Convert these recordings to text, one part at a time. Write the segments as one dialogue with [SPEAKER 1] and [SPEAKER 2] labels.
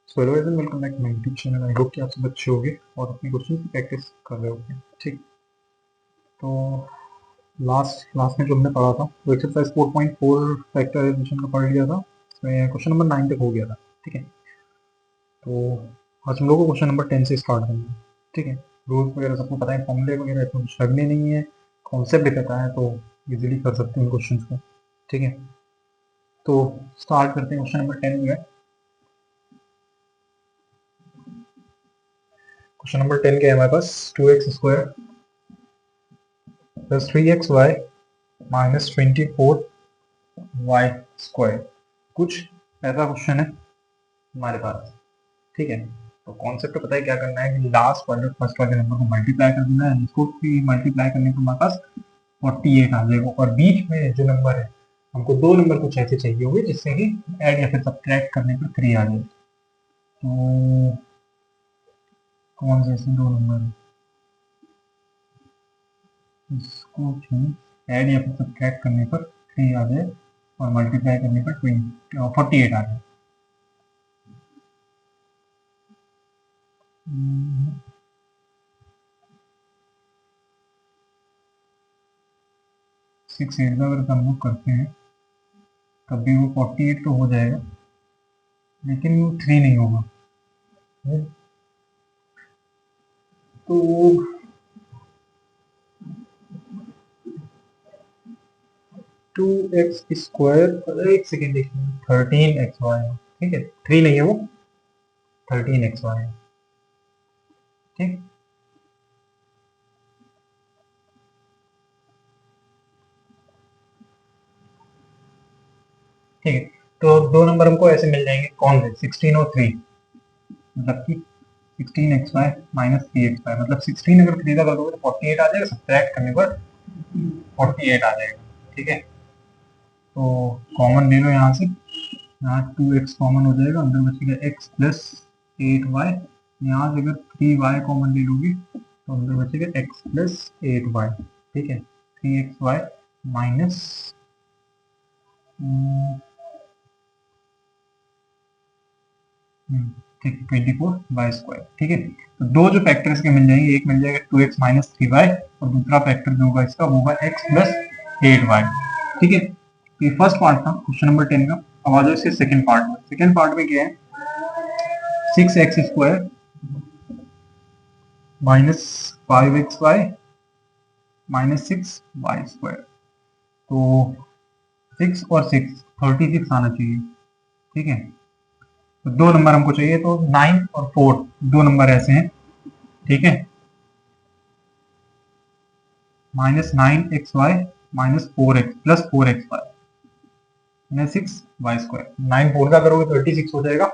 [SPEAKER 1] So hello everyone, welcome back to my YouTube channel. I hope कि आप सब अच्छे होंगे और अपनी क्वेश्चन की प्रैक्टिस कर रहे होंगे। ठीक, तो लास्ट क्लास में जो हमने पढ़ा था वो एक्सरसाइज 4.4 फैक्टराइजेशन का पढ़ लिया था। इसमें क्वेश्चन नंबर 9 तक हो गया था। ठीक है, तो आज हम लोग को क्वेश्चन नंबर 10 से स्टार्ट करना है। ठीक है, रूल्स वगैरह सबको पता है, फॉर्मूले वगैरह इसमें कुछ करने नहीं है, कॉन्सेप्ट भी पता है, तो इजीली कर सकते हैं क्वेश्चन को। ठीक है, तो स्टार्ट करते हैं। क्वेश्चन नंबर 10 जो है, क्वेश्चन नंबर 10 क्या है हमारे पास, 2x² plus 3xy minus 24y²। कुछ ऐसा क्वेश्चन है हमारे पास। ठीक है, तो कॉन्सेप्ट तो पता है क्या करना है कि लास्ट वाले फर्स्ट वाले नंबर को मल्टीप्लाई कर देना है। इसको भी मल्टीप्लाई करने पर हमारे पास 48 आ जाएगा, और बीच में जो नंबर है हमको दो नंबर कुछ ऐसे चाहिए होंगे जिससे कि ऐड या फिर सब्ट्रैक्ट करने पर 3 आ जाए। तो कौन से ऐसे दो नंबर है, इसको ऐड या फिर सब्ट्रैक्ट करने पर 3 आ जाए और मल्टीप्लाई करने पर 48 आ जाए। 6 8 का अगर हम लोग करते हैं तब भी वो 48 तो हो जाएगा, लेकिन वो 3 नहीं होगा। तो 2x², एक सेकेंड देखिए, 13xy है। ठीक है, 3 नहीं है वो, 13xy है। ठीक, ठीक है, तो दो नंबर हमको ऐसे मिल जाएंगे, कौन से, 16 और 3, मतलब कि 16xy माइनस 3xy, मतलब 16 अगर 3 का कर दोगे तो 48 आ जाएगा, सब्ट्रैक्ट करने पर 48 आ जाएगा। ठीक है, तो कॉमन ले लो यहाँ से, यहाँ 2x कॉमन हो जाएगा, अंदर बचेगा x प्लस 8y। यहाँ से अगर 3y कॉमन ले लोगे तो अंदर बचेगा x प्लस 8y। ठीक है, 3xy माइनस, ठीक है, 24y²। ठीक है, तो दो जो फैक्टर इसके मिल जाएंगे, एक मिल जाएगा 2x माइनस 3y, और दूसरा फैक्टर जो होगा इसका वो होगा x प्लस 8y। ठीक है, तो ये फर्स्ट पार्ट था क्वेश्चन नंबर 10 का। अब आ जाओ इसके सेकंड पार्ट में। सेकंड पार्ट में क्या है, 6x² minus 5xy minus 6y²। तो 6 और 6, 36 आना चाहिए। ठीक है, तो दो नंबर हमको चाहिए, तो 9 और 4 दो नंबर ऐसे हैं। ठीक है, minus 9xy minus 4x plus 4xy minus 6y²। 9 4 का करोगे 36 हो जाएगा,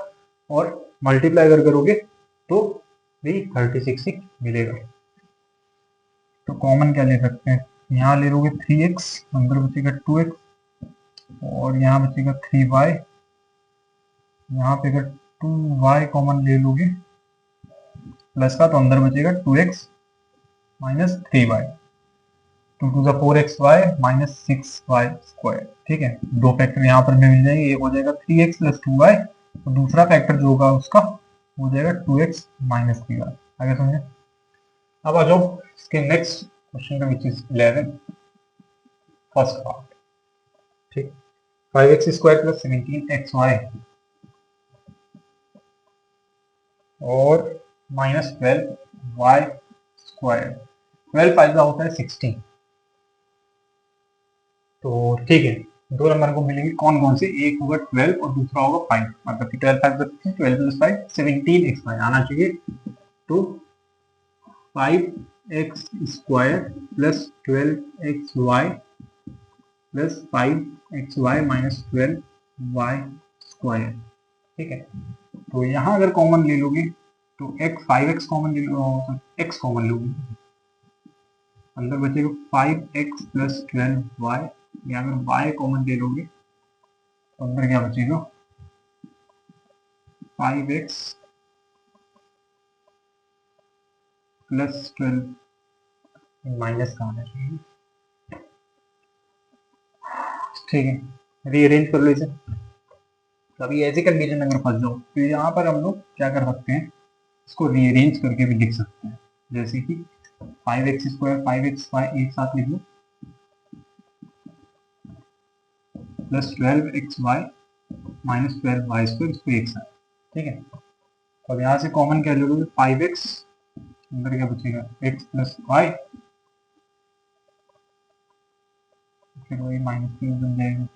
[SPEAKER 1] और मल्टीप्लाई अगर करोगे तो भी 36 ही मिलेगा। तो कॉमन क्या ले सकते हैं, यहाँ ले लोगे 3x, अंदर बचेगा 2x, और यहाँ बचेगा 3y। यहाँ पे अगर 2y कॉमन ले लोगे प्लस का, तो अंदर बचेगा 2x minus 3y। 2 to the 4xy minus 6y²। ठीक है, दो फैक्टर यहाँ पर मिल जाएंगे, एक हो जाएगा 3x प्लस 2y, और दूसरा फैक्टर जो होगा उसका हो जाएगा 2x माइनस 3y। आगे समझे। अब आ जाओ इसके नेक्स्ट क्वेश्चन का, विच इज 11, फर्स्ट पार्ट। ठीक, 5x² प्लस 17xy और माइनस 12y²। 12 5 का होता है 16। तो ठीक है, दो नंबर को मिलेंगे, कौन कौन से, एक होगा 12 और दूसरा होगा 5, मतलब कि 12 5 12 प्लस 5 17xy आना चाहिए। तो 5x² plus 12xy plus 5xy minus 12y²। ठीक है, तो यहाँ अगर कॉमन ले लोगे तो x 5x कॉमन ले लो, x कॉमन लोगे, अंदर बचेगा 5x प्लस 12y। या अगर y कॉमन ले लोगे तो अंदर क्या बचेगा, 5x प्लस 12 माइनस का आना चाहिए। ठीक है, रीअरेंज कर लो इसे, कभी ऐसी कंडीशन अगर फंस जाओ तो यहाँ पर हम लोग क्या कर सकते हैं, इसको रीअरेंज करके भी लिख सकते हैं। जैसे कि 5x² 5xy एक साथ लिख लो प्लस 12xy माइनस 12y², इसको एक साथ, ठीक है। अब यहाँ से कॉमन क्या ले लोगे, 5x, अंदर क्या बचेगा x प्लस वाई, फिर वही माइनस क्यूब बन जाएगा।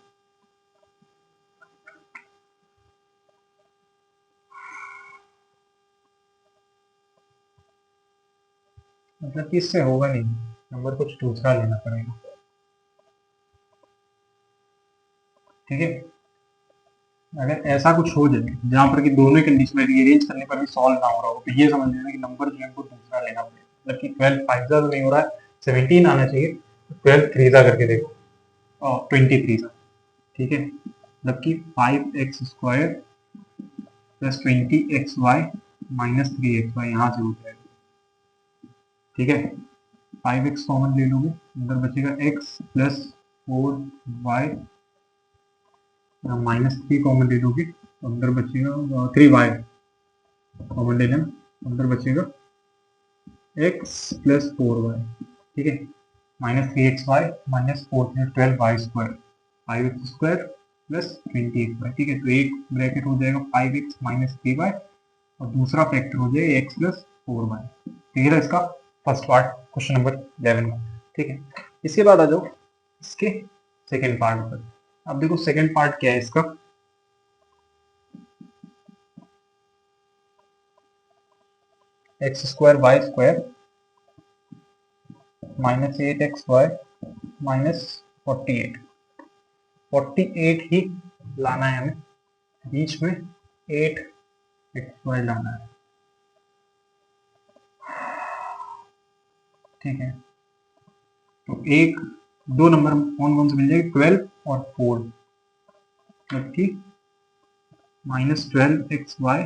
[SPEAKER 1] मतलब कि इससे होगा नहीं, नंबर कुछ दूसरा लेना पड़ेगा, ठीक है। अगर ऐसा कुछ हो जाए जहाँ पर कि दोनों कंडीशन में रीअरेंज करने पर भी सॉल्व ना हो रहा हो, तो ये समझ लेना कि नंबर जो है हमको दूसरा लेना पड़ेगा। मतलब कि 12 5 तो नहीं हो रहा है, 17 आना चाहिए, 12 3 करके देखो और 23, ठीक है। मतलब कि 5x² plus 20xy minus 3xy यहाँ से हो जाएगा, ठीक है। 5x कॉमन ले लोगे, अंदर बचेगा x plus 4y, minus 3 common ले लोगे तो अंदर बचेगा 3y कॉमन ले लेना, अंदर बचेगा x प्लस 4y, ठीक है। Minus 3xy minus 4 12y² 5x² plus 20xy, ठीक है। तो एक ब्रैकेट हो जाएगा 5x माइनस 3y और दूसरा फैक्टर हो जाएगा x प्लस 4y। ठीक है, इसका फर्स्ट पार्ट क्वेश्चन नंबर 11 का, ठीक है। इसके बाद आ जाओ इसके सेकेंड पार्ट पर। अब देखो सेकेंड पार्ट क्या है इसका, x²y² माइनस 8xy माइनस 48 ही लाना है हमें, बीच में 8xy लाना है, ठीक है। तो एक दो नंबर कौन कौन से मिल जाएंगे, 12 और 4, जबकि माइनस 12xy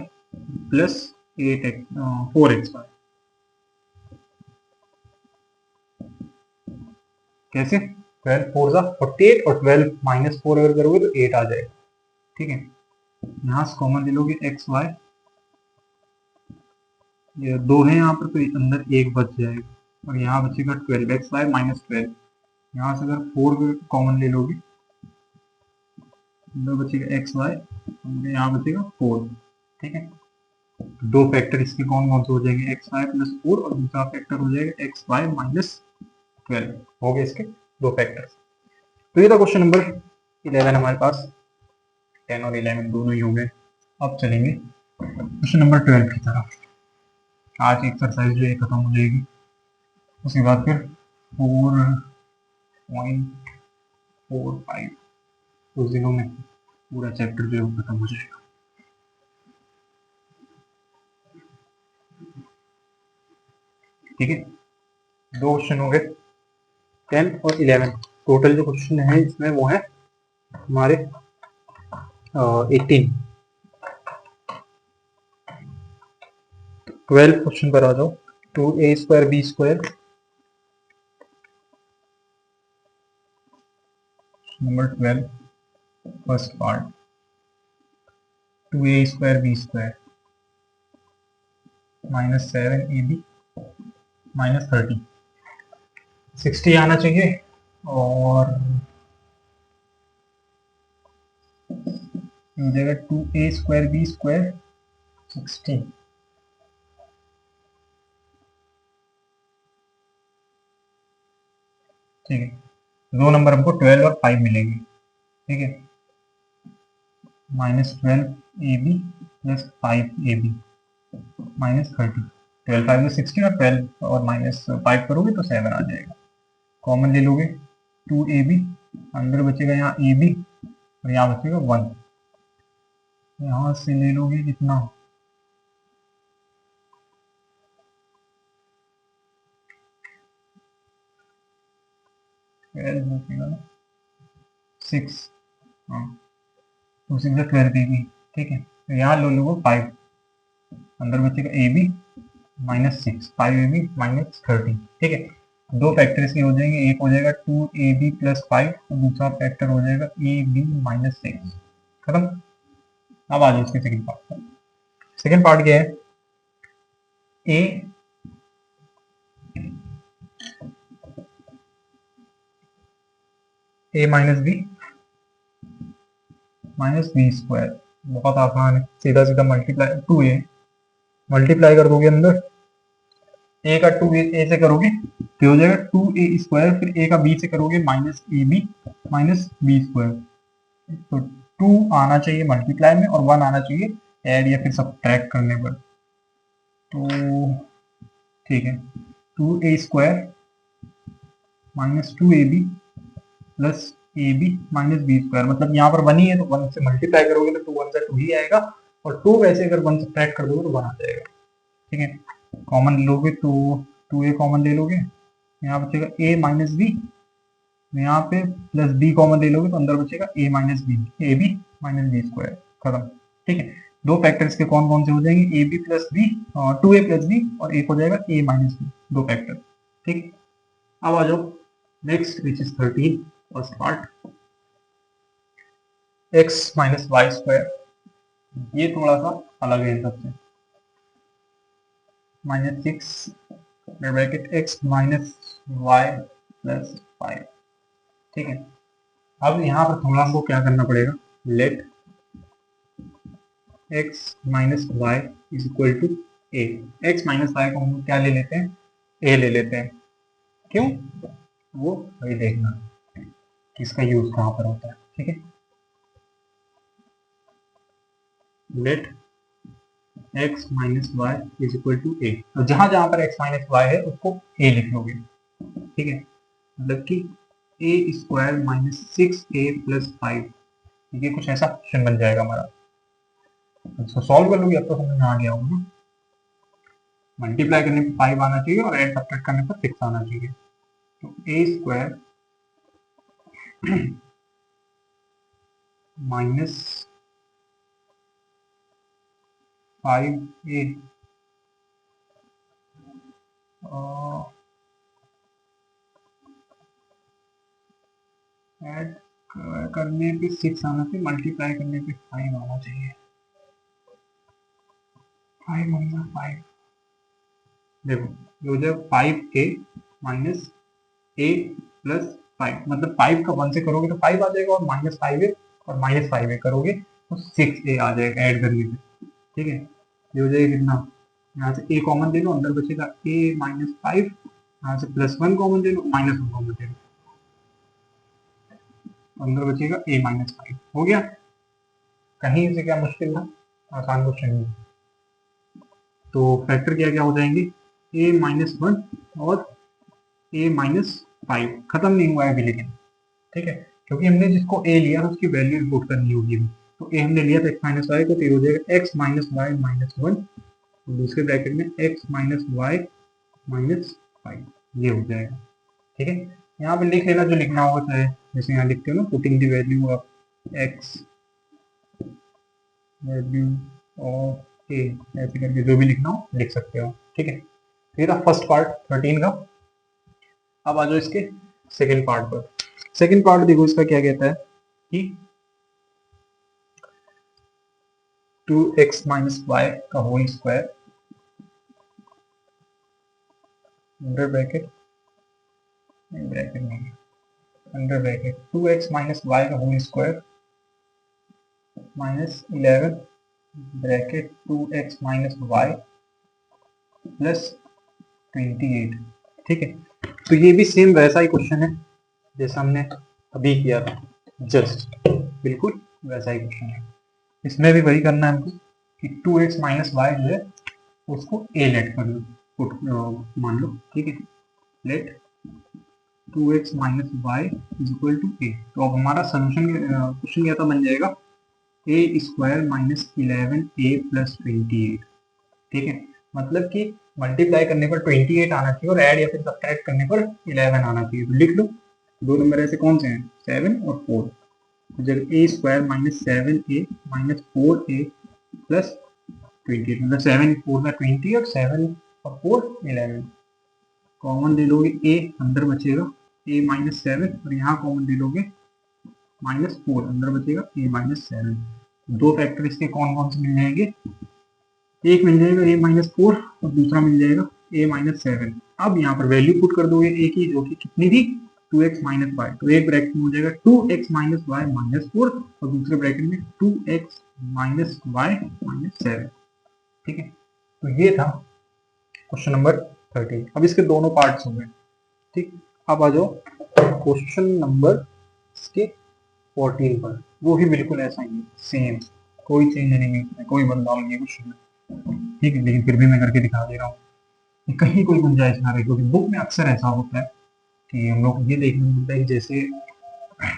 [SPEAKER 1] प्लस 4xy। कैसे, 12 4 जा 48 और 12 माइनस 4 अगर करोगे तो 8 आ जाएगा, ठीक है। यहाँ से कॉमन ले लोगे xy, ये दो है यहाँ पर तो अंदर एक बच जाएगा और यहाँ बचेगा 12xy माइनस 12। यहाँ से अगर 4 कॉमन ले लोगे, अंदर बचेगा xy, यहाँ बचेगा 4, ठीक है। दो फैक्टर इसके कौन कौन से हो जाएंगे, xy प्लस 4 और दूसरा फैक्टर हो जाएगा xy माइनस 12, हो गए इसके दो फैक्टर। तो ये था क्वेश्चन नंबर 11 हमारे पास, 10 और 11 दोनों ही हो गए। अब चलेंगे क्वेश्चन नंबर 12 की तरफ। आज की एक्सरसाइज जो है खत्म हो जाएगी, उसके बाद फिर 4.45 कुछ दिनों में पूरा चैप्टर जो है वो खत्म हो जाएगा। ठीक है, दो क्वेश्चन हो गए 10 और 11, टोटल जो क्वेश्चन है इसमें वो है हमारे 18। 12 क्वेश्चन पर आ जाओ, 2a² b² number 12 first part, 2a² b² minus 7ab minus 30, 60 आना चाहिए और हो जाएगा 2a² b² 60, ठीक है। दो नंबर हमको 12 और 5 मिलेंगे, ठीक है। Minus 12ab plus 5ab minus 30, 12 5 60 और 12 और माइनस 5 करोगे तो 7 आ जाएगा। कॉमन ले लोगे 2ab, अंदर बचेगा यहाँ ab और यहाँ बचेगा 1, यहाँ से ले लोगे कितना, बचेगा 6, हाँ 2 6 12ab, ठीक है। तो यहाँ लो लोगे 5, अंदर बचेगा ab माइनस 6, 5ab माइनस 30, ठीक है। दो फैक्टर इसके हो जाएंगे, एक हो जाएगा 2ab प्लस 5 और दूसरा फैक्टर हो जाएगा ab माइनस 6, खत्म। अब आ जाओ इसके सेकंड पार्ट पर। सेकंड पार्ट क्या है, ए माइनस बी स्क्वायर, बहुत आसान है, सीधा सीधा मल्टीप्लाई, 2a मल्टीप्लाई कर दोगे अंदर, ए का 2a से करोगे तो हो जाएगा 2a स्क्वायर, फिर ए का बी से करोगे minus a b minus b square. तो 2 आना चाहिए मल्टीप्लाई में और 1 आना चाहिए ऐड या फिर सब्ट्रैक्ट करने पर। तो ठीक है, 2a square minus 2ab plus a b minus b square, मतलब यहाँ पर 1 ही है तो 1 से मल्टीप्लाई करोगे तो 2 1 से 2 ही आएगा, और 2 वैसे अगर 1 सब्ट्रैक्ट कर दोगे तो 1 आ जाएगा। ठीक है, कॉमन लोगे तो 2a कॉमन ले लोगे, यहाँ बचेगा a माइनस बी, यहाँ पे प्लस b कॉमन ले लोगे तो अंदर बचेगा a minus b, a b minus b square, खत्म। ठीक है, दो फैक्टर्स के कौन कौन से हो जाएंगे, ए बी प्लस बी और 2a प्लस बी, और एक हो जाएगा a माइनस बी, दो फैक्टर। ठीक, अब आ जाओ next which is 13 first part, x minus y square, ये थोड़ा सा अलग है इन सबसे, minus 6 bracket x minus y plus 5। ठीक है, अब यहाँ पर थोड़ा हमको क्या करना पड़ेगा, let x minus y is equal to a, x minus y को हम क्या ले लेते हैं, a ले लेते हैं, क्यों, वो वही देखना कि इसका यूज कहाँ पर होता है। ठीक है, let x minus y is equal to a, तो जहां जहां पर x माइनस वाई है उसको a लिख लोगे। ठीक है, मतलब कि ए स्क्वायर माइनस 6a प्लस 5, ये कुछ ऐसा क्वेश्चन बन जाएगा हमारा। इसको सॉल्व कर लोगे, अब तो समझ में आ गया होगा ना, मल्टीप्लाई करने पर 5 आना चाहिए और ऐड सब्ट्रैक्ट करने पर 6 आना चाहिए। तो ए स्क्वायर माइनस 5a ऐड करने पे 6 आना चाहिए, मल्टीप्लाई करने पे 5 आना चाहिए, 5 माइनस 5, देखो ये हो जाएगा 5a माइनस a प्लस 5, मतलब 5 का 1 से करोगे तो 5 आ जाएगा, और माइनस 5a और माइनस 5a करोगे तो 6a आ जाएगा ऐड करने पे। ठीक है, ये हो जाएगा कितना, यहाँ से a कॉमन ले लो, अंदर बचेगा a माइनस 5, यहाँ से प्लस 1 कॉमन ले लो, माइनस 1 कॉमन ले लो, अंदर बचेगा a माइनस 5, हो गया। कहीं से क्या मुश्किल था, आसान क्वेश्चन है। तो फैक्टर क्या क्या हो जाएंगे, a माइनस 1 और a माइनस 5, खत्म नहीं हुआ है अभी लेकिन। ठीक है, क्योंकि हमने जिसको a लिया उसकी वैल्यू इम्पोर्ट करनी होगी अभी, तो a हमने लिया था x माइनस वाई को, तो ये हो जाएगा x माइनस वाई माइनस 1, और दूसरे ब्रैकेट में x माइनस वाई माइनस 5, ये हो जाएगा। ठीक है, यहाँ पे लिख लेना जो लिखना होगा, चाहे जैसे यहाँ लिखते हो ना, putting the value of x value of a, ऐसे करके जो भी लिखना हो लिख सकते हो। ठीक है, ये था फर्स्ट पार्ट 13 का। अब आ जाओ इसके सेकेंड पार्ट पर। सेकेंड पार्ट देखो इसका क्या कहता है कि 2x माइनस वाई का whole square under bracket, bracket नहीं, under bracket 2x minus y का whole square minus 11 bracket 2x minus y plus 28। ठीक है, तो ये भी सेम वैसा ही क्वेश्चन है जैसा हमने अभी किया था, जस्ट बिल्कुल वैसा ही क्वेश्चन है। इसमें भी वही करना है हमको कि 2x माइनस वाई जो है उसको a लेट कर लो, मान लो। ठीक है, let 2x minus y is equal to a, तो अब हमारा सोल्यूशन क्वेश्चन क्या था, बन जाएगा a square minus 11a plus 28। ठीक है, मतलब कि मल्टीप्लाई करने पर 28 आना चाहिए और ऐड या फिर सब्ट्रैक्ट करने पर 11 आना चाहिए, तो लिख लो दो नंबर ऐसे कौन से हैं, 7 और 4, तो जब a square minus 7a minus 4a plus 28, मतलब 7 4 का 20 और 7 और 4 11, कॉमन ले लोगे a, अंदर बचेगा a माइनस 7, और यहाँ कॉमन ले लोगे माइनस 4, अंदर बचेगा a माइनस 7, दो फैक्टर इसके कौन कौन से मिल जाएंगे, एक मिल जाएगा a-4 और दूसरा मिल जाएगा a-7। अब यहाँ पर वैल्यू पुट कर दोगे a की, जो कि कितनी थी 2x माइनस वाई, तो एक ब्रैकेट में हो जाएगा 2x माइनस वाई माइनस 4 और दूसरे ब्रैकेट में 2x माइनस वाई माइनस 7। ठीक है, तो ये था क्वेश्चन नंबर 13। अब इसके दोनों पार्ट्स हो गए। ठीक, अब आ जाओ क्वेश्चन नंबर इसके 14 पर। वो भी बिल्कुल ऐसा ही है, सेम, कोई चेंज नहीं है उसमें, कोई बदलाव नहीं है क्वेश्चन में। ठीक है, लेकिन फिर भी मैं करके दिखा दे रहा हूँ कि कहीं कोई गुंजाइश ना रहे, क्योंकि बुक में अक्सर ऐसा होता है कि हम लोग ये देखने मिलता है कि जैसे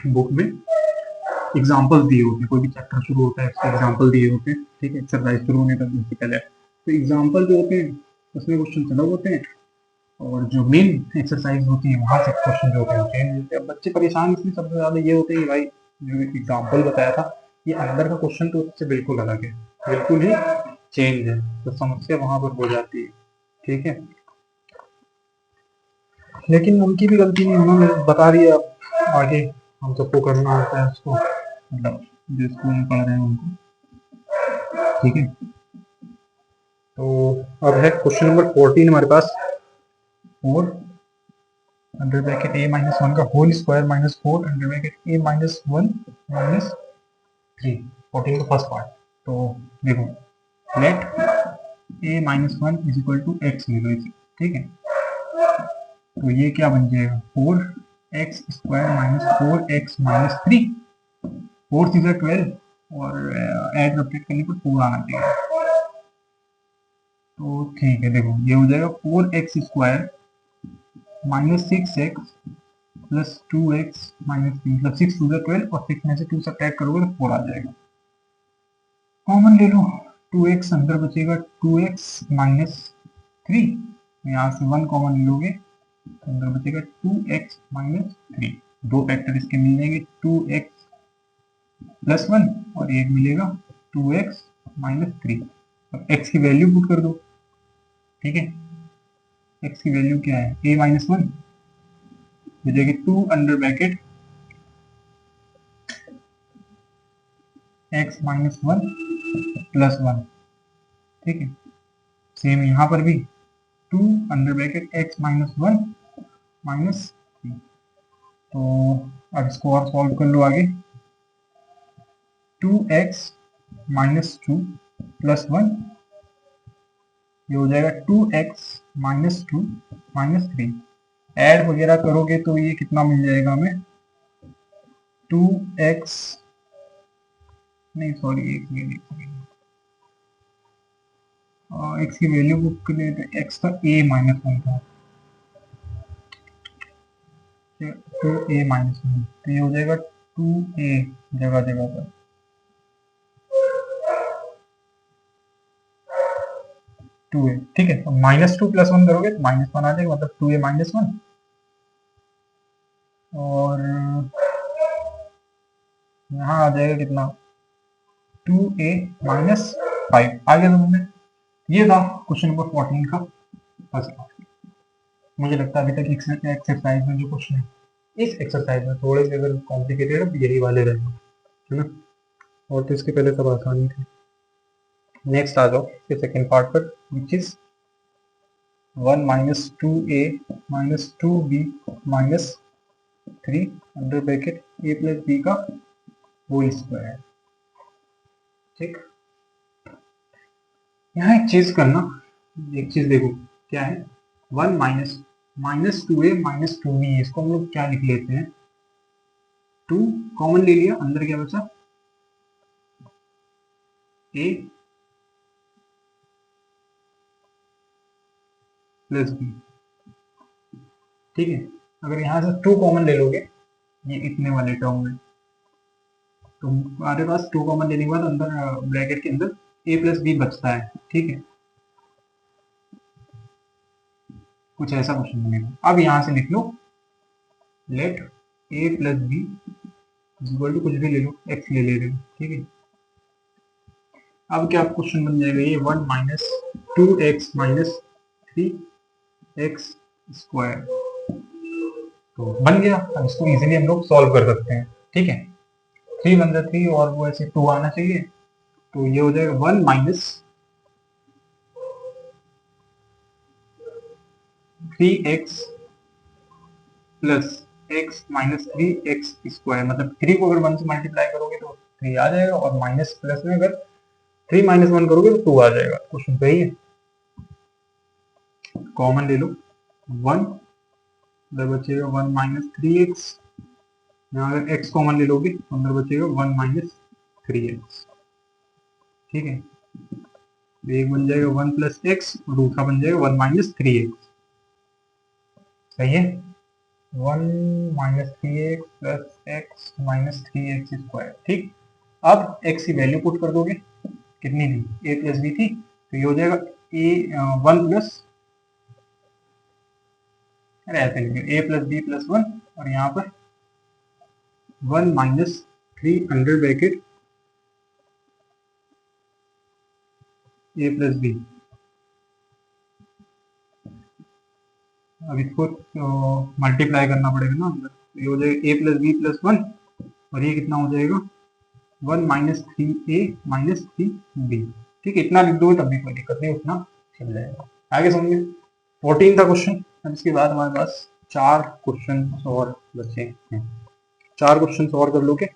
[SPEAKER 1] बुक में एग्जाम्पल दिए होते हैं, कोई भी चैप्टर शुरू होता है उसके एग्जाम्पल दिए होते हैं। ठीक है, एक्सरसाइज शुरू होने तक उससे पहले तो एग्जाम्पल जो होते हैं उसमें क्वेश्चन अलग होते हैं, और जो मेन एक्सरसाइज होती है वहां से क्वेश्चन जो होते हैं चेंज होते हैं। बच्चे परेशान इसमें सबसे ज्यादा ये होते हैं कि भाई जो एग्जाम्पल बताया था ये अंदर का क्वेश्चन तो उससे बिल्कुल अलग है, बिल्कुल ही चेंज है, तो समस्या वहां पर हो जाती है। ठीक है, लेकिन उनकी भी गलती नहीं, उन्होंने बता दिया, अब आगे हम सबको करना होता है उसको, मतलब जो स्कूल में पढ़ रहे हैं उनको। ठीक है, तो अब है क्वेश्चन नंबर 14 हमारे पास। 4 अंडर ब्रैकेट a-1 का whole square minus 4 under bracket a-1 minus 3, 14 का फर्स्ट पार्ट। तो देखो, let a-1 is equal to x ले लो इसे। ठीक है, तो ये क्या बन जाएगा 4x square minus 4x minus 3, 4 scissor 12 और ऐड सब्ट्रैक्ट करने पर 4 आना चाहिए। तो ठीक है, देखो ये हो जाएगा 4x square minus 6x plus 2x minus 3, मतलब 6 टू 12 और 6 में से 2 सब्ट्रैक्ट करोगे तो 4 आ जाएगा। कॉमन ले लो, 2x अंदर बचेगा 2x माइनस 3, यहाँ से 1 कॉमन ले लोगे तो अंदर बचेगा 2x माइनस 3। दो फैक्टर इसके मिल जाएंगे 2x प्लस 1 और एक मिलेगा 2x माइनस 3। अब x की वैल्यू पुट कर दो। ठीक है, x की वैल्यू क्या है a-1 हो जाएगी 2 under bracket x minus 1 plus 1। ठीक है, सेम यहाँ पर भी 2 under bracket x minus 1 minus 3। तो अब इसको और सॉल्व कर लो आगे, 2x माइनस 2 प्लस 1, ये हो जाएगा 2x माइनस 2 माइनस 3। ऐड वगैरह करोगे तो ये कितना मिल जाएगा हमें 2x, नहीं सॉरी x की वैल्यू बुक कर ले तो x का a-1 था, तो a-1 तो ये हो जाएगा 2a जगह जगह पर, 2a। ठीक है, तो -2 + 1 करोगे तो -1 आ जाएगा, मतलब 2a माइनस 1 और यहाँ आ जाएगा कितना 2a माइनस 5 आ गया तुमने। ये था क्वेश्चन नंबर 14 का फर्स्ट। मुझे लगता है अभी तक एक्सरसाइज में जो क्वेश्चन है, इस एक्सरसाइज में थोड़े से अगर कॉम्प्लिकेटेड है यही वाले रहेंगे, है ना, और तो इसके पहले सब आसानी थे। नेक्स्ट आ जाओ फिर सेकेंड पार्ट पर, which is 1 minus 2a minus 2b minus 3 under bracket a plus b का होल स्क्वायर। ठीक, यहाँ एक चीज करना, एक चीज देखो क्या है 1 माइनस 2a माइनस 2b, इसको हम लोग क्या लिख लेते हैं 2 कॉमन ले लिया, अंदर क्या बचा a प्लस b। ठीक है, अगर यहाँ से 2 कॉमन ले लोगे ये इतने वाले टर्म में, तो हमारे पास 2 कॉमन लेने के बाद अंदर ब्रैकेट के अंदर a प्लस बी बचता है। ठीक है, कुछ ऐसा क्वेश्चन बनेगा। अब यहाँ से लिख लो let a plus B equal to कुछ भी ले लो, x ले रहे हो। ठीक है, अब क्या क्वेश्चन बन जाएगा ये 1 minus 2x minus 3x square, तो बन गया। अब इसको इजीली हम लोग सॉल्व कर सकते हैं। ठीक है, 3 × 3 और वो ऐसे 2 आना चाहिए, तो ये हो जाएगा 1 minus 3x plus x minus 3x square, मतलब 3 को अगर 1 से मल्टीप्लाई करोगे तो 3 आ जाएगा, और माइनस प्लस में अगर 3 माइनस 1 करोगे तो 2 आ जाएगा। क्वेश्चन सही है। कॉमन ले लो 1, अंदर बचेगा 1 माइनस 3x, यहाँ अगर x कॉमन ले लोगे तो अंदर बचेगा 1 माइनस 3x। ठीक है, तो एक बन जाएगा 1 प्लस एक्स और दूसरा बन जाएगा 1 माइनस 3x। सही है, 1 minus 3x plus x minus 3x square. ठीक, अब x की वैल्यू पुट कर दोगे, कितनी थी, a प्लस बी थी, तो ये हो जाएगा a 1 प्लस, अरे ऐसे लिखे a प्लस बी प्लस 1, और यहाँ पर 1 minus 3 under bracket a plus b. अब इसको मल्टीप्लाई करना पड़ेगा ना अंदर, ये हो जाएगा a प्लस बी प्लस 1, और ये कितना हो जाएगा 1 माइनस 3a माइनस 3b। ठीक है, इतना लिख दोगे तब भी कोई दिक्कत नहीं, उतना चल जाएगा। आगे समझिए, 14 था क्वेश्चन। अब इसके बाद हमारे पास 4 क्वेश्चन और बचे हैं। 4 क्वेश्चन और कर लोगे,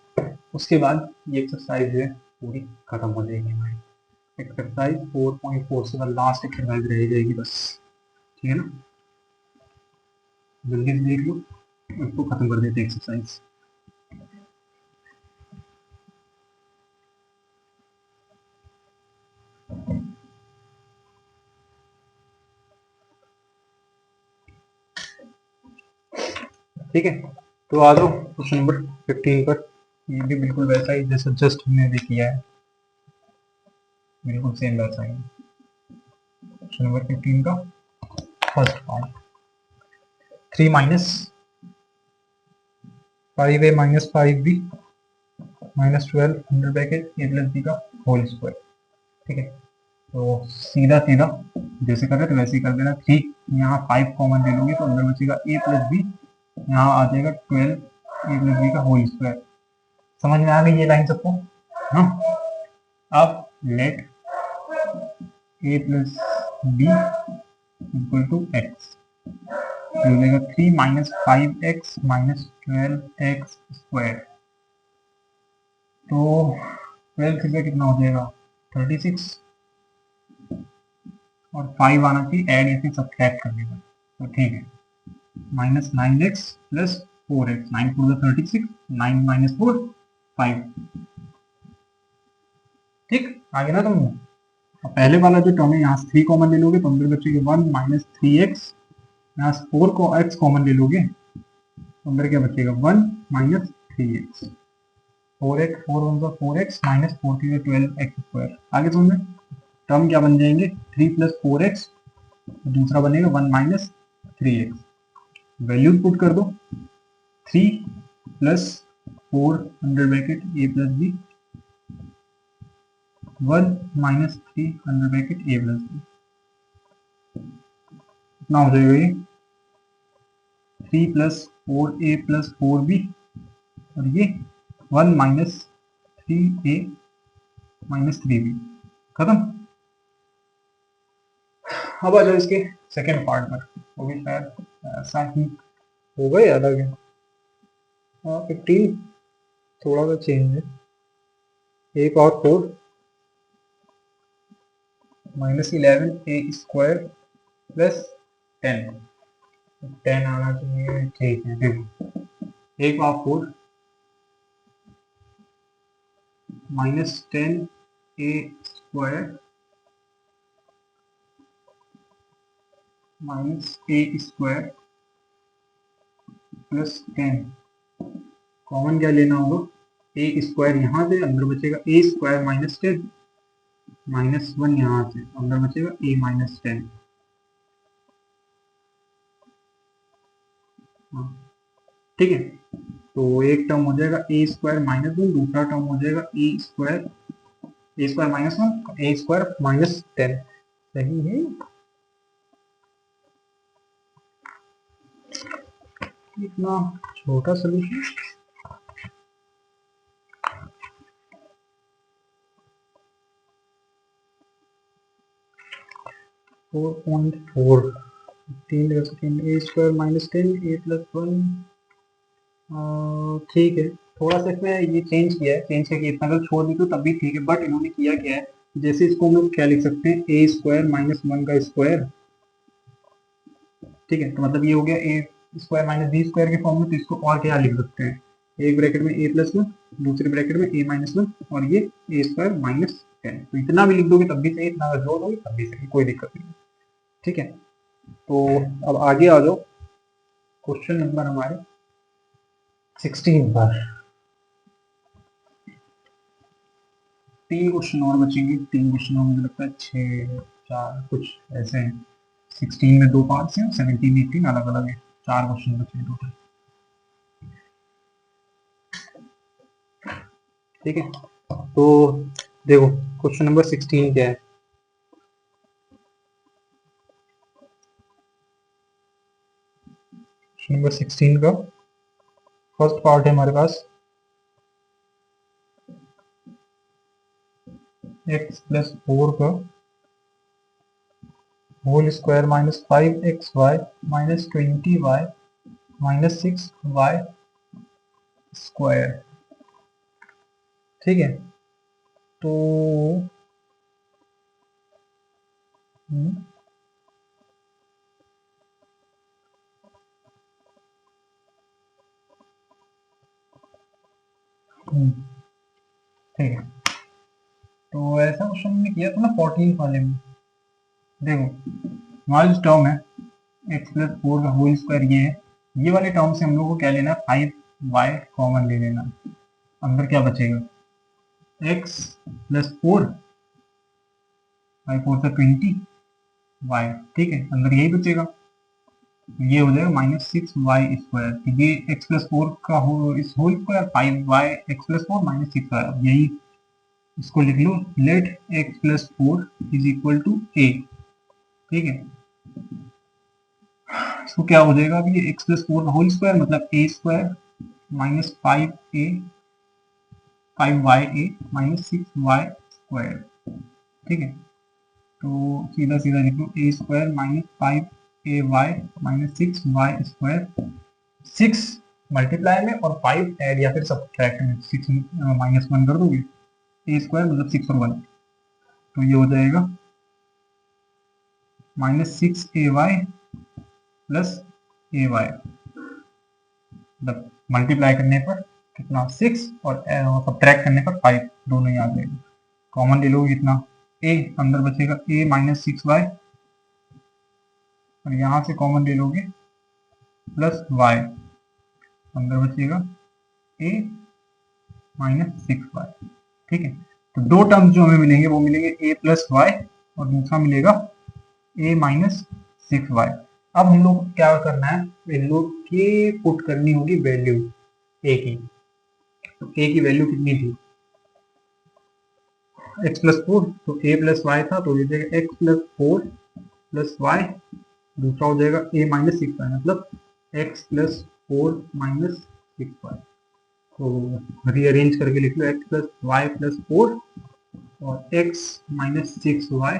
[SPEAKER 1] उसके बाद ये एक्सरसाइज जो है पूरी खत्म हो जाएगी हमारी। एक्सरसाइज 4.4 से लास्ट एक्सरसाइज रह जाएगी बस। ठीक है ना, जल्दी से देख लो, इसको खत्म कर देते एक्सरसाइज। ठीक है, तो आ जाओ क्वेश्चन नंबर 15 पर। ये भी बिल्कुल वैसा ही जैसा जस्ट हमने भी किया है, बिल्कुल सेम वैसा ही। क्वेश्चन नंबर 15 का first part, 3 minus 5a minus 5b minus 12 under bracket a plus b का होल स्क्वायर। ठीक है, तो सीधा सीधा जैसे कर रहे थे वैसे ही कर देना। 3 यहाँ 5 कॉमन ले लोगे तो अंदर बचेगा a प्लस बी, यहाँ आ जाएगा 12 a प्लस बी का होल स्क्वायर। समझ में आ गई ये लाइन सबको? हाँ, अब let a plus B equal to x, हो जाएगा 3 minus 5x minus 12x square. तो 12 से कितना हो जाएगा 36, और 5 आना चाहिए ऐड या फिर सब्ट्रैक्ट करने का, तो ठीक है, minus 9x plus 4x, 9 4 36, 9 minus 4 5। ठीक, आगे ना तुम पहले वाला जो टर्म है यहाँ से 3 कॉमन ले लोगे तो अंदर बचेगा 1 माइनस 3x, यहाँ 4 को x कॉमन ले लोगे तो अंदर क्या बचेगा 1 minus 3x, 4x 4 1 4x minus 4 3 12x square. आगे समझे, टर्म क्या बन जाएंगे 3 प्लस 4x, दूसरा बनेगा 1 माइनस 3x। वैल्यूज पुट कर दो, 3 plus 4 under bracket a plus b, 1 minus 3 under bracket a plus b, कितना हो जाएगा ये 3 प्लस 4a प्लस 4b, और ये 1 माइनस 3a माइनस 3b। खत्म। अब आ जाओ इसके सेकेंड पार्ट पर, वो भी शायद ऐसा ही होगा या अलग है। 15 थोड़ा सा चेंज है, एक और 4 माइनस 11 a स्क्वायर प्लस 10, 10 आना चाहिए। ठीक है, देखो एक और 4 minus 10 a square minus a square plus 10, common क्या लेना होगा, a स्क्वायर यहाँ से अंदर बचेगा a स्क्वायर माइनस 10, माइनस 1 यहाँ से अंदर बचेगा a माइनस 10। ठीक है, तो एक टर्म हो जाएगा a स्क्वायर माइनस 1, दूसरा टर्म हो जाएगा a square minus 1, a square minus 10। सही है, इतना छोटा सोल्यूशन। 4.4 15 ए स्क्वायर माइनस 10 ए प्लस 1। ठीक है, थोड़ा सा इसमें ये चेंज किया है, चेंज करके इतना अगर छोड़ दी तो तब भी ठीक है, बट इन्होंने किया क्या है, जैसे इसको हम लोग क्या लिख सकते हैं, ए स्क्वायर माइनस 1 का स्क्वायर। ठीक है, तो मतलब ये हो गया ए स्क्वायर माइनस बी स्क्वायर के फॉर्म में, तो इसको और क्या लिख सकते हैं, एक ब्रैकेट में ए प्लस 1, दूसरे ब्रैकेट में ए माइनस 1 और ये ए स्क्वायर माइनस 10। तो इतना भी लिख दोगे तब भी सही, इतना अगर जोड़ दोगे तब भी सही, कोई दिक्कत नहीं। ठीक है, तो अब आगे आ जाओ, क्वेश्चन नंबर हमारे 16 पर। 3 क्वेश्चन और बचेंगे, 3 क्वेश्चन और मुझे लगता है 6 4 कुछ ऐसे हैं। 16 में 2 पार्ट्स हैं, 17 18 अलग अलग है, 4 क्वेश्चन बचे हैं टोटल। ठीक है, तो देखो क्वेश्चन नंबर 16 क्या है। क्वेश्चन नंबर 16 का फर्स्ट पार्ट है हमारे पास x प्लस 4 का whole square minus 5xy minus 20y minus 6y square. ठीक है, तो ठीक है, तो ऐसा क्वेश्चन हमने किया था ना 14 वाले में। देखो हमारा जो टर्म है x प्लस 4 का होल स्क्वायर ये है, ये वाले टर्म से हम लोग को क्या लेना है, 5y कॉमन ले लेना। अंदर क्या बचेगा, x प्लस 4 बाई 4 से 20y। ठीक है, अंदर यही बचेगा, ये हो जाएगा माइनस 6y स्क्वायर। ये x प्लस 4 का इस whole square 5y x plus 4 minus 6y। अब यही इसको लिख लो, let x plus 4 is equal to a। ठीक है, इसको क्या हो जाएगा, अब ये x प्लस 4 का होल स्क्वायर मतलब a square minus 5y a minus 6y square. ठीक है, तो सीधा सीधा लिख लो a square minus 5ay minus 6y square. 6 multiply में और 5 ऐड या फिर सब्ट्रैक्ट में, 6 माइनस 1 कर दोगे, ए स्क्वायर मतलब 6 और 1, तो ये हो जाएगा माइनस 6ay प्लस ay। मतलब मल्टीप्लाई करने पर कितना 6 और सब्ट्रैक्ट करने पर 5, दोनों ही आ जाएगा। कॉमन ले लोगे कितना, a अंदर बचेगा a माइनस 6y और यहाँ से कॉमन ले लोगे प्लस y, अंदर बचेगा a माइनस 6y। ठीक है, तो दो टर्म्स जो हमें मिलेंगे वो मिलेंगे a प्लस वाई और दूसरा मिलेगा a माइनस 6y। अब हम लोग क्या करना है, इन लोग की पुट करनी होगी वैल्यू a की। तो a की वैल्यू कितनी थी, x प्लस 4, तो a प्लस वाई था, तो ये जाएगा x प्लस 4 प्लस वाई, दूसरा हो जाएगा a माइनस 6y मतलब x प्लस 4 माइनस 6y। तो रीअरेंज करके लिख लो, x प्लस वाई प्लस 4 और x माइनस 6y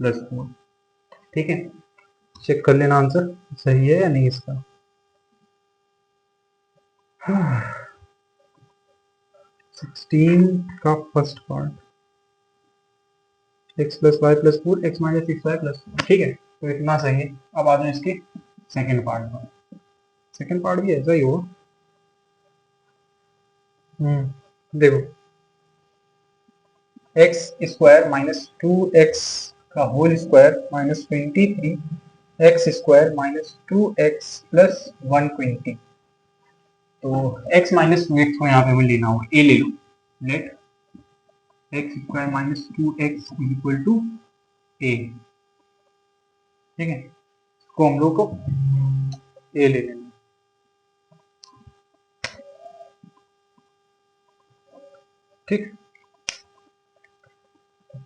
[SPEAKER 1] प्लस 4। ठीक है, चेक कर लेना आंसर सही है या नहीं इसका। 16 का first part x plus y plus 4 x minus 6y plus 4। ठीक है, तो इतना सही है। अब आ जाओ इसके सेकेंड पार्ट पर। सेकेंड पार्ट भी ऐसा ही होगा। देखो एक्स स्क्वायर माइनस 2x का whole square minus 23 x square minus 2x plus 120। तो x माइनस 2x को यहाँ पे हमें लेना होगा, a ले लो, let x square minus 2x is equal to a। ठीक है, इसको हम लोग को a ले लेना। ठीक,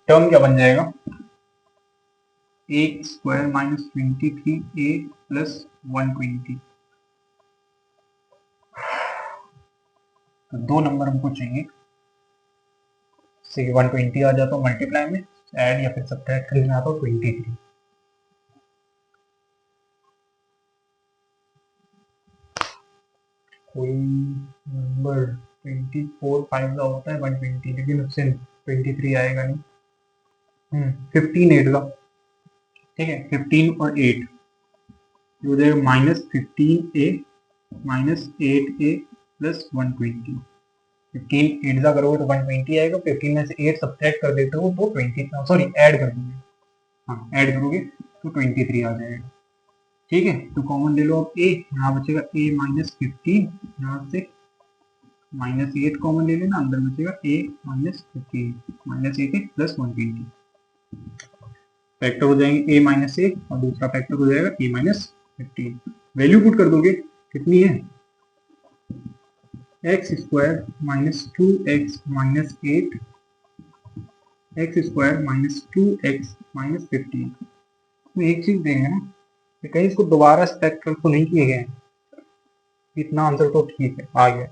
[SPEAKER 1] टर्म क्या बन जाएगा, ए स्क्वायर माइनस 23 a प्लस 120। तो 2 नंबर हमको चाहिए, 120 आ जाता है मल्टीप्लाई में, ऐड या फिर सब्ट्रैक्ट करके मैं आता हूँ 23। कोई नंबर 24 5 का होता है 120, लेकिन उससे 23 आएगा नहीं। 15 8 का, ठीक है, 15 और 8 हो जाएगा -15a -8a प्लस 120। 15 8 का करोगे तो 120 आएगा, 15 में से 8 सब्ट्रैक्ट कर देते हो तो 20, सॉरी ऐड कर दोगे, हाँ ऐड करोगे तो 23 आ जाएगा। ठीक है, तो कॉमन ले लो अब a, यहाँ बचेगा a -15, यहाँ से -8 कॉमन ले लेना, अंदर बचेगा a -15 -8 प्लस 120। फैक्टर हो जाएंगे a -8 और दूसरा फैक्टर हो जाएगा a -15। वैल्यू पुट कर दोगे, कितनी है x square -2x -8 x square -2x -15। तो एक चीज देंगे ना कि कहीं इसको दोबारा फैक्टर तो नहीं किए गए, इतना आंसर तो ठीक है आ गया।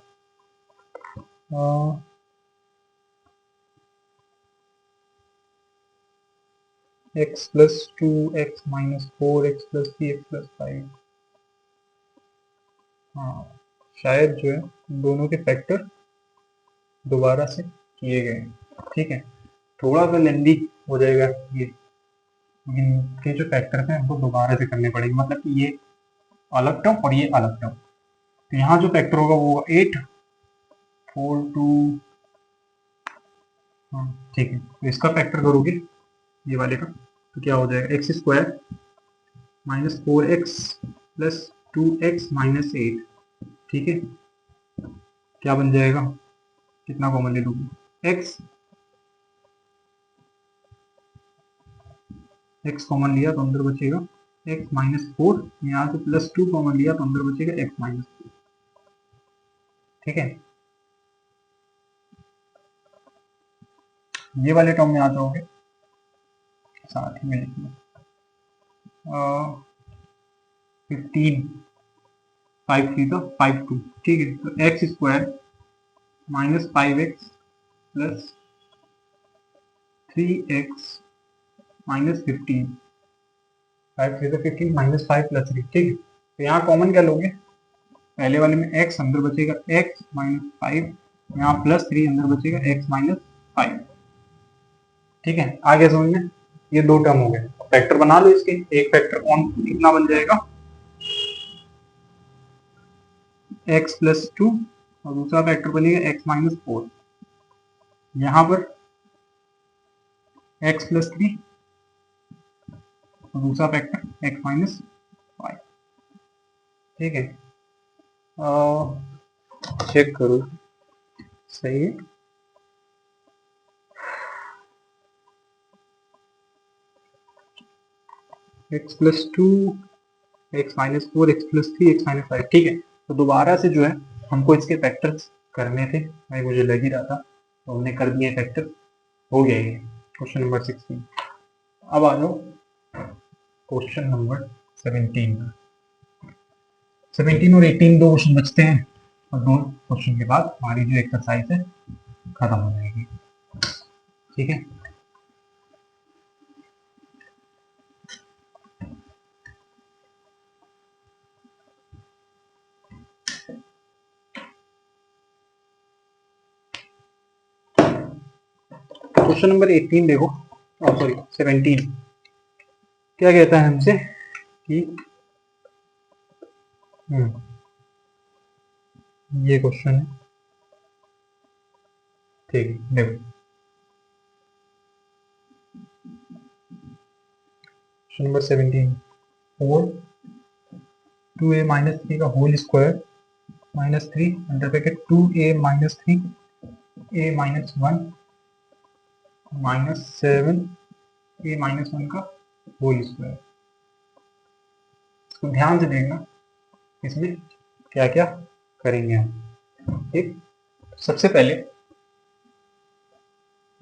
[SPEAKER 1] x plus 2x -4x plus 3x plus 5, हाँ शायद जो है दोनों के फैक्टर दोबारा से किए गए। ठीक है, थोड़ा सा लेंदी हो जाएगा ये, इनके जो फैक्टर हैं उनको दोबारा से करने पड़ेंगे, मतलब कि ये अलग टर्म और ये अलग टर्म। तो यहाँ जो फैक्टर होगा वो होगा 8 4 2, हाँ ठीक है, तो इसका फैक्टर करोगे ये वाले का तो क्या हो जाएगा x square -4x plus 2x -8। ठीक है, क्या बन जाएगा, कितना कॉमन ले लूंगी x कॉमन लिया तो अंदर बचेगा x -4, यहाँ से +2 कॉमन लिया तो अंदर बचेगा x -4। ठीक है, ये वाले टर्म में आ जाओगे, साथ ही में लिखना 15 5 3 तो 5 2। ठीक है, तो x square -5x plus 3x -15, 5 3 तो 15 -5 प्लस 3। ठीक है, तो यहाँ कॉमन क्या लोगे, पहले वाले में x अंदर बचेगा x -5, यहाँ +3 अंदर बचेगा x -5। ठीक है, आगे समझ में, ये दो टर्म हो गए, फैक्टर बना लो इसके। एक फैक्टर कौन कितना बन जाएगा x प्लस 2 और दूसरा फैक्टर बनेगा x -4, यहाँ पर x प्लस 3 और दूसरा फैक्टर x -5। ठीक है, चेक करो सही है। x plus 2 x -4 x plus 3 x -5। ठीक है, तो दोबारा से जो है हमको इसके फैक्टर्स करने थे, भाई मुझे लग ही रहा था, तो हमने कर दिए फैक्टर, हो गया ये क्वेश्चन नंबर 16। अब आ जाओ क्वेश्चन नंबर 17 में। 17 और 18 दो क्वेश्चन बचते हैं और दो क्वेश्चन के बाद हमारी जो एक्सरसाइज है खत्म हो जाएगी। ठीक है, क्वेश्चन नंबर 18 देखो, सॉरी 17, क्या कहता है हमसे कि ये क्वेश्चन है, ठीक है देखो, क्वेश्चन नंबर 17, 4 2a -3 का whole square -3 under bracket 2a -3 a -1 -7 a -1 का होल स्क्वायर। इसको ध्यान से देखना, इसमें क्या क्या करेंगे हम। ठीक, सबसे पहले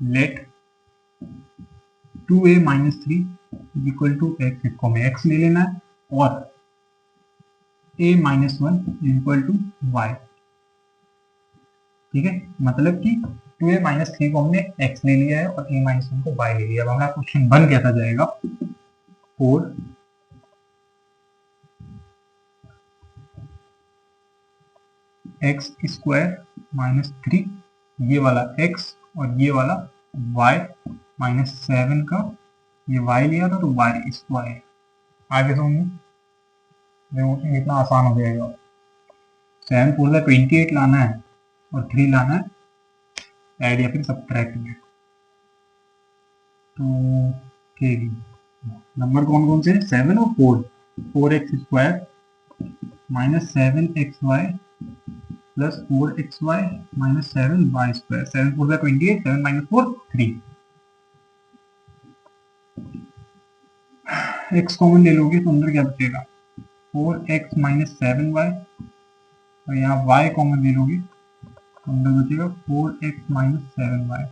[SPEAKER 1] late 2a -3 equal to x, इसको हमें x ले लेना है, और a -1 इक्वल टू y। ठीक है, मतलब कि 2a माइनस 3 को हमने x ले लिया है और a माइनस 1 को y ले लिया। अब हमारा क्वेश्चन बन कैसा जाएगा, 4 एक्स स्क्वायर माइनस 3, ये वाला x और ये वाला y माइनस 7 का, ये y लिया था तो y स्क्वायर। आगे समझो, देखो इतना आसान हो जाएगा। 7 4 का 28 लाना है और 3 लाना है ऐड या फिर सब्ट्रैक्ट में। तो ठीक, नंबर कौन कौन से, 7 और 4, 4x square minus 7xy plus 4xy minus 7y square. 7 4 का 28, 7 माइनस 4 3। x कॉमन ले लोगे तो अंदर क्या बचेगा, 4x माइनस 7y, और यहाँ y कॉमन ले लोगे तो अंदर बचेगा 4x minus 7y,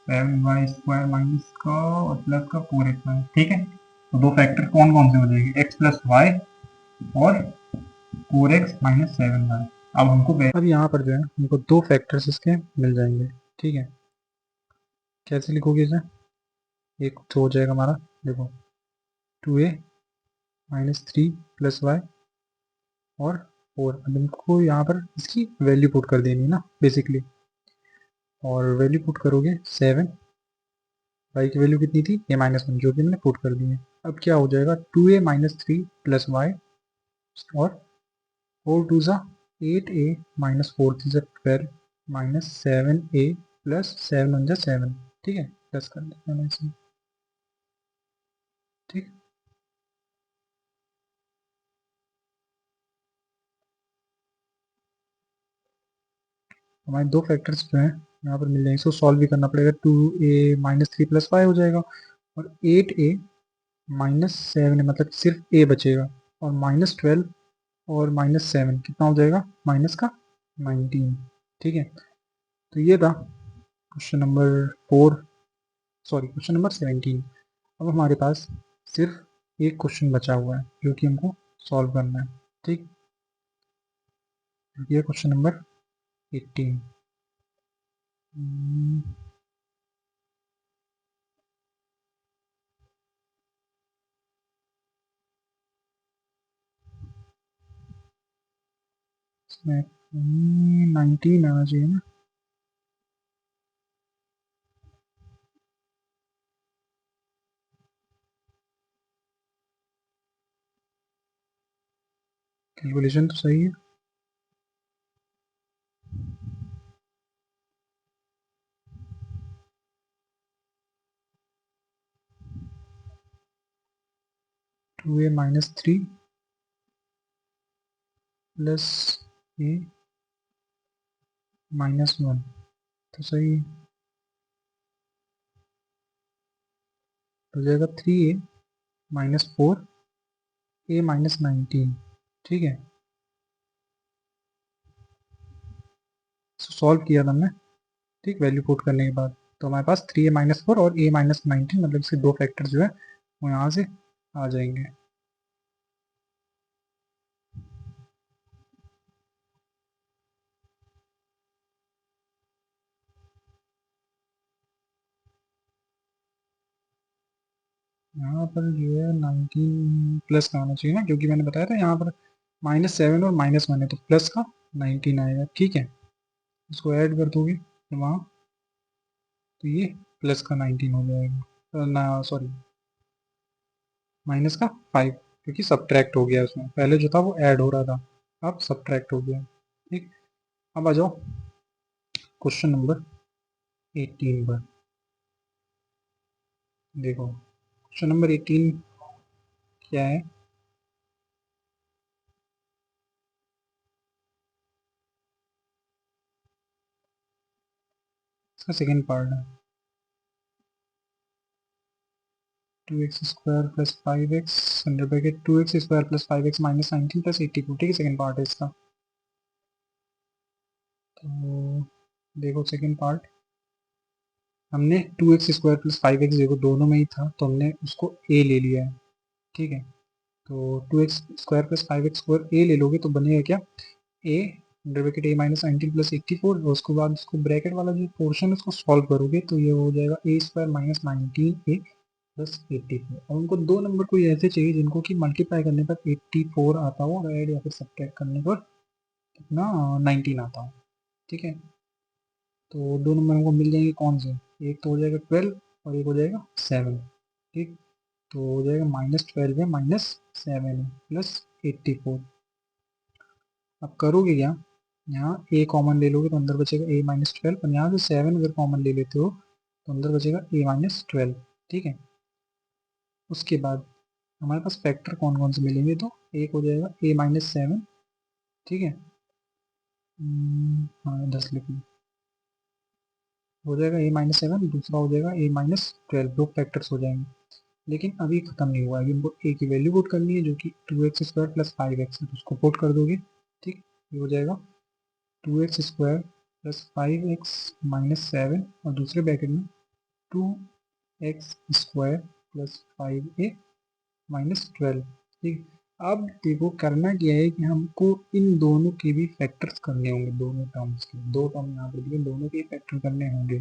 [SPEAKER 1] 7y square minus का और प्लस का 4x। ठीक है, तो दो फैक्टर कौन कौन से हो जाएंगे, x प्लस वाई और 4x माइनस 7y। अब हमको अब यहाँ पर जो है हमको दो फैक्टर्स इसके मिल जाएंगे। ठीक है, कैसे लिखोगे इसे, एक तो हो जाएगा हमारा, देखो 2a माइनस 3 प्लस वाई और 4। अब इनको यहाँ पर इसकी वैल्यू पुट कर देनी है ना बेसिकली, और वैल्यू पुट करोगे 7, वाई की वैल्यू कितनी थी a माइनस 1, जो कि मैंने पुट कर दी है। अब क्या हो जाएगा 2a माइनस 3 प्लस वाई और 4 2 ज़ा 8a माइनस 4 3 ज़ा 12 माइनस 7a प्लस 7 1 ज़ा 7। ठीक है, प्लस कर देते हैं इसमें। ठीक, हमारे दो फैक्टर्स जो हैं यहाँ पर मिल जाएंगे, इसको सॉल्व भी करना पड़ेगा। 2a माइनस 3 प्लस वाई हो जाएगा और 8a माइनस 7 मतलब सिर्फ a बचेगा, और माइनस 12 और माइनस 7 कितना हो जाएगा, माइनस का 19। ठीक है, तो ये था question number 4, sorry question number 17। अब हमारे पास सिर्फ एक क्वेश्चन बचा हुआ है जो कि हमको सॉल्व करना है। ठीक, ये क्वेश्चन नंबर 18। इसमें 19 आना चाहिए ना, कैलकुलेशन तो सही है। Two a minus 3 plus a minus 1 तो सही है, हो जाएगा 3a माइनस 4 ए माइनस 19। ठीक है, सॉल्व किया था हमने। ठीक, वैल्यू पुट करने के बाद तो हमारे पास 3a माइनस 4 और a माइनस 19 मतलब इसके दो फैक्टर जो है वो यहाँ से आ जाएंगे। यहाँ पर जो है 19 प्लस का आना चाहिए ना, क्योंकि मैंने बताया था यहाँ पर माइनस 7 और माइनस 1 है तो प्लस का 19 आएगा। ठीक है, इसको ऐड कर दोगे तो वहाँ, तो ये प्लस का 19 हो जाएगा ना, सॉरी माइनस का 5, क्योंकि सब्ट्रैक्ट हो गया उसमें, पहले जो था वो ऐड हो रहा था, अब सब्ट्रैक्ट हो गया। ठीक, अब आ जाओ क्वेश्चन नंबर 18 पर। देखो क्वेश्चन नंबर 18 क्या है, इसका सेकेंड पार्ट है 2x square plus 5x under bracket 2x square plus 5x minus 19 plus 82। ठीक है, सेकेंड पार्ट है इसका। तो देखो सेकेंड पार्ट, हमने 2x स्क्वायर प्लस 5x देखो दोनों में ही था तो हमने उसको a ले लिया है। ठीक है, तो 2x square plus 5x square a ले लोगे तो बनेगा क्या, a under bracket a minus 19 plus 84, और उसके बाद उसको ब्रैकेट वाला जो पोर्शन है उसको सॉल्व करोगे तो ये हो जाएगा a square minus 19a plus 84। और उनको दो नंबर कोई ऐसे चाहिए जिनको कि मल्टीप्लाई करने पर 84 आता हो और ऐड या फिर सब्ट्रैक्ट करने पर कितना 19 आता हो। ठीक है, तो दो नंबर हमको मिल जाएंगे कौन से, एक तो हो जाएगा 12 और एक हो जाएगा 7। ठीक, तो हो जाएगा -12 है माइनस 7 है प्लस 84। अब करोगे क्या, यहाँ a कॉमन ले लोगे तो अंदर बचेगा a माइनस 12, और यहाँ से 7 अगर कॉमन ले लेते हो तो अंदर बचेगा a माइनस 12। ठीक है, उसके बाद हमारे पास फैक्टर कौन कौन से मिलेंगे, तो एक हो जाएगा a माइनस 7। ठीक है, हाँ 10 लिख लो, हो जाएगा a माइनस 7, दूसरा हो जाएगा a माइनस 12, दो फैक्टर्स हो जाएंगे। लेकिन अभी खत्म नहीं हुआ, अभी हमको a की वैल्यू पुट करनी है जो कि 2x स्क्वायर प्लस 5x है, तो उसको पुट कर दोगे। ठीक, ये हो जाएगा 2x square plus 5x minus 7, और दूसरे ब्रैकेट में 2x square plus 5a minus 12। ठीक, अब देखो करना क्या है कि हमको इन दोनों के भी फैक्टर्स करने होंगे, दोनों टर्म्स के, दो टर्म यहाँ पर दिए, दोनों के फैक्टर करने होंगे।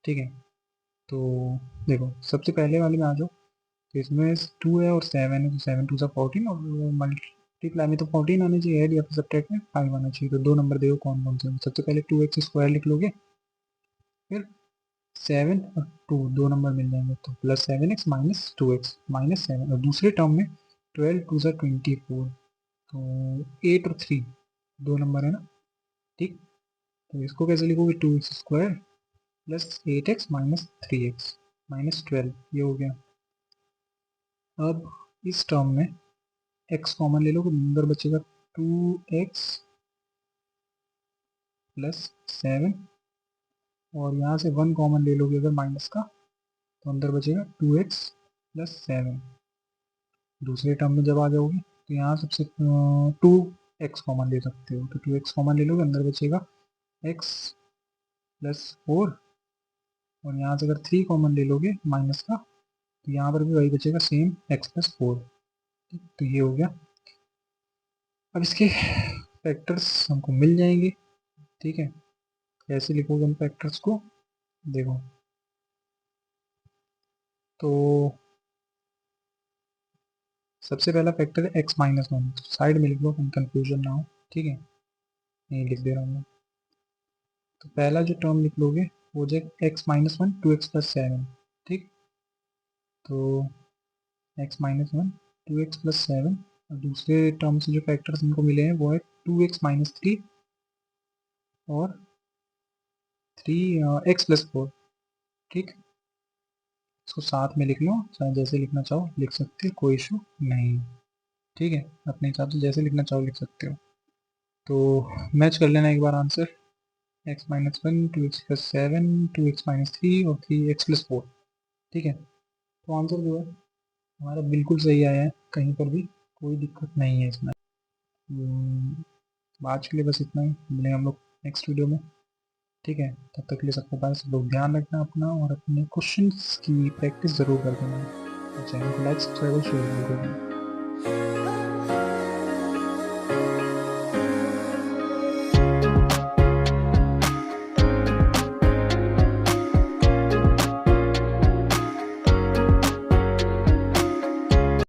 [SPEAKER 1] ठीक है, तो देखो सबसे पहले वाले में आ जाओ, तो इसमें 2 है और 7 है, तो 7 2 सा 14, और मल्टीप्लाई में तो 14 आना चाहिए, ऐड या फिर सब्ट्रैक्ट में 5 आना चाहिए। तो दो नंबर देखो कौन कौन से, सबसे पहले 2x स्क्वायर लिख लोगे, फिर 7 और 2 दो नंबर मिल जाएंगे, तो plus 7x minus 2x minus 7, और दूसरे टर्म में 12 2 सा 24, तो 8 और 3 दो नंबर है ना। ठीक, तो इसको कैसे लिखोगे, 2x square plus 8x minus 3x minus 12, ये हो गया। अब इस टर्म में x कॉमन ले लो तो अंदर बचेगा 2x प्लस 7, और यहाँ से 1 कॉमन ले लोगे अगर माइनस का, तो अंदर बचेगा 2x प्लस 7। दूसरे टर्म में जब आ जाओगे तो यहाँ सबसे 2x कॉमन ले सकते हो, तो 2x कॉमन ले लोगे, अंदर बचेगा x प्लस 4, और यहाँ से अगर 3 कॉमन ले लोगे माइनस का, तो यहाँ पर भी वही बचेगा सेम x प्लस 4। तो ये हो गया। अब इसके फैक्टर्स हमको मिल जाएंगे। ठीक है, कैसे लिखोगे उन फैक्टर्स को, देखो तो सबसे पहला फैक्टर है x माइनस 1, तो साइड में लिख लो, कंफ्यूजन ना हो। ठीक है, नहीं लिख दे रहा हूँ मैं, तो पहला जो टर्म लिख लोगे वो जाएगा x माइनस 1 2x प्लस 7। ठीक, तो x माइनस 1 2x प्लस 7, और दूसरे टर्म से जो फैक्टर्स इनको मिले हैं वो है 2x माइनस 3 और 3 x प्लस 4। ठीक, इसको साथ में लिख लो, चाहे जैसे लिखना चाहो लिख सकते हो, कोई इशू नहीं। ठीक है, अपने हिसाब से जैसे लिखना चाहो लिख सकते हो। तो मैच कर लेना एक बार answer, x minus 1 2x plus 7 2x minus 3 और 3x प्लस 4। ठीक है, तो आंसर जो है हमारा बिल्कुल सही आया है, कहीं पर भी कोई दिक्कत नहीं है इसमें। आज के लिए बस इतना ही, मिलेंगे हम लोग नेक्स्ट वीडियो में। ठीक है, तब तक के लिए सबको बाय, सब लोग ध्यान रखना अपना, और अपने क्वेश्चंस की प्रैक्टिस ज़रूर कर देना। चैनल को लाइक सब्सक्राइब और शेयर भी करना।